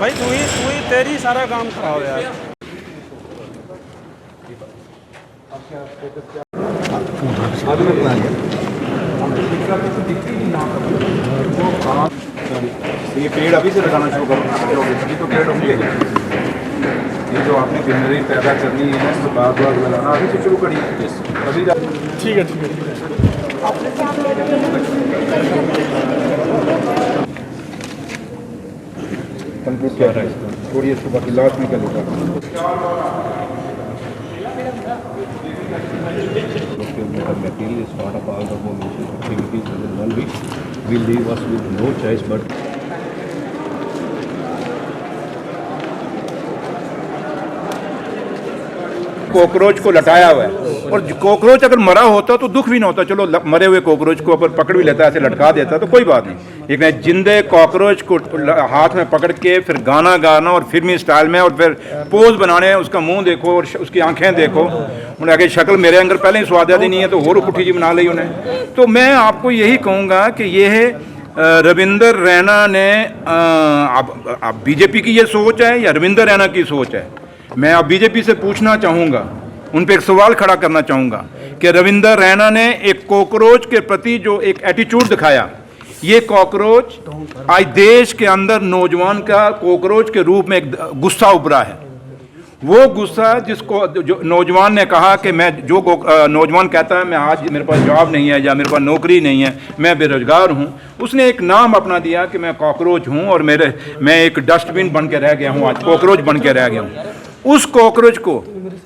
भाई तू ही तेरी सारा काम खराब है यार। ये पेड़ अभी से लगाना शुरू करो, ये तो पेड़ होंगे। ये जो आपने ग्रीनरी पैदा करनी है तो बार बार लगाना अभी से शुरू करिए अभी। ठीक है ठीक है। कंक्लूड क्या है इसको थोड़ी इसको बाकी लास्ट में कर लेगा। Material is not a part of our mission activities within 1 week. Will leave us with no choice but cockroach को लटाया हुआ है। और कॉकरोच अगर मरा होता तो दुख भी ना होता, चलो मरे हुए कॉकरोच को अगर पकड़ भी लेता ऐसे लटका देता तो कोई बात नहीं, लेकिन जिंदे कॉकरोच को हाथ में पकड़ के फिर गाना गाना और फिल्मी स्टाइल में और फिर पोज बनाने, उसका मुंह देखो और उसकी आंखें देखो, उन्हें आगे शक्ल मेरे अंदर पहले ही स्वादादी नहीं है तो और पुठी जी बना ली उन्हें। तो मैं आपको यही कहूँगा कि ये है रविंदर रैना ने अब बीजेपी की ये सोच है या रविंदर रैना की सोच है? मैं अब बीजेपी से पूछना चाहूँगा, उन पे एक सवाल खड़ा करना चाहूँगा कि रविंदर रैना ने एक कॉकरोच के प्रति जो एक एटीट्यूड दिखाया, ये कॉकरोच आज देश के अंदर नौजवान का कॉकरोच के रूप में एक गुस्सा उभरा है। वो गुस्सा जिसको जो नौजवान ने कहा कि मैं जो नौजवान कहता है मैं आज मेरे पास जॉब नहीं है या मेरे पास नौकरी नहीं है, मैं बेरोजगार हूँ, उसने एक नाम अपना दिया कि मैं कॉकरोच हूँ और मैं एक डस्टबिन बन के रह गया हूँ, आज कॉकरोच बन के रह गया हूँ। उस कॉकरोच को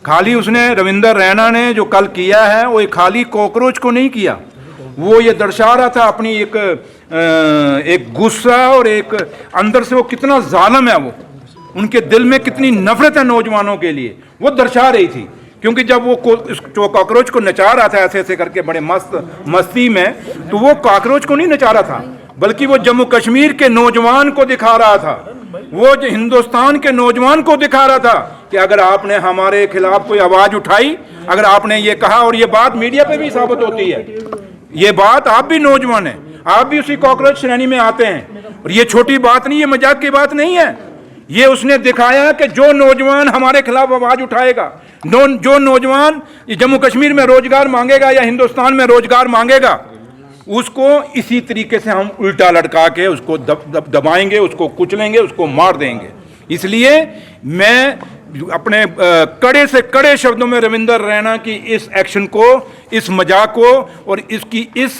खाली उसने रविंदर रैना ने जो कल किया है वो खाली कॉकरोच को नहीं किया, वो ये दर्शा रहा था अपनी एक गुस्सा और एक अंदर से वो कितना जालिम है, वो उनके दिल में कितनी नफरत है नौजवानों के लिए, वो दर्शा रही थी। क्योंकि जब वो कॉकरोच को नचा रहा था ऐसे ऐसे करके बड़े मस्ती में, तो वो कॉकरोच को नहीं नचा रहा था बल्कि वो जम्मू कश्मीर के नौजवान को दिखा रहा था, वो जो हिंदुस्तान के नौजवान को दिखा रहा था कि अगर आपने हमारे खिलाफ कोई आवाज उठाई, अगर आपने ये कहा, और ये बात मीडिया पे भी साबित होती है, ये बात आप भी नौजवान हैं, आप भी उसी कॉकरोच श्रेणी में आते हैं, और ये छोटी बात नहीं, ये मजाक की बात नहीं है। ये उसने दिखाया कि जो नौजवान हमारे खिलाफ आवाज उठाएगा, जो नौजवान जम्मू कश्मीर में रोजगार मांगेगा या हिंदुस्तान में रोजगार मांगेगा, उसको इसी तरीके से हम उल्टा लटका के उसको दबाएंगे, उसको कुचलेंगे, उसको मार देंगे। इसलिए मैं अपने कड़े से कड़े शब्दों में रविंदर रैना की इस एक्शन को, इस मजाक को और इसकी उस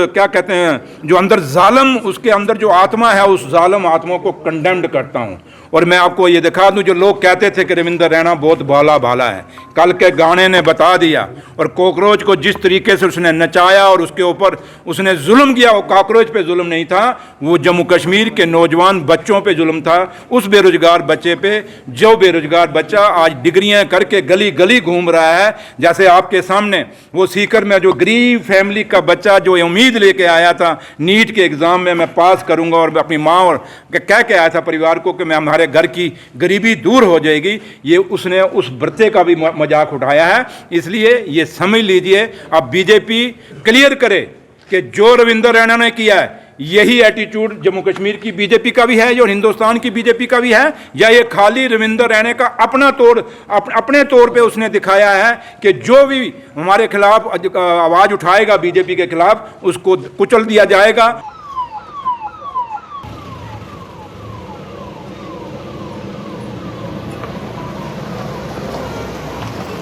क्या कहते हैं जो अंदर जालिम, उसके अंदर जो आत्मा है, उस जालिम आत्मा को कंडेम्ड करता हूं। और मैं आपको ये दिखा दूं, जो लोग कहते थे कि रविंदर रैना बहुत भोला भाला है, कल के गाने ने बता दिया। और कॉकरोच को जिस तरीके से उसने नचाया और उसके ऊपर उसने जुल्म किया, वो कॉकरोच पे जुल्म नहीं था, वो जम्मू कश्मीर के नौजवान बच्चों पे जुल्म था, उस बेरोजगार बच्चे पे, जो बेरोजगार बच्चा आज डिग्रियां करके गली गली घूम रहा है। जैसे आपके सामने वो सीकर में जो गरीब फैमिली का बच्चा जो उम्मीद लेके आया था नीट के एग्ज़ाम में मैं पास करूंगा, और अपनी माँ और कह के आया था परिवार को कि मैं हमारे घर की गरीबी दूर हो जाएगी, ये उसने उस बच्चे का भी मजाक उठाया है। इसलिए ये समझ लीजिए, अब बीजेपी क्लियर करे कि जो रविंदर रैना ने किया है, यही एटीट्यूड जम्मू कश्मीर की बीजेपी का भी है और हिंदुस्तान की बीजेपी का भी है, या ये खाली रविंदर रैना का अपने तौर पे उसने दिखाया है कि जो भी हमारे खिलाफ आवाज़ उठाएगा बीजेपी के खिलाफ, उसको कुचल दिया जाएगा।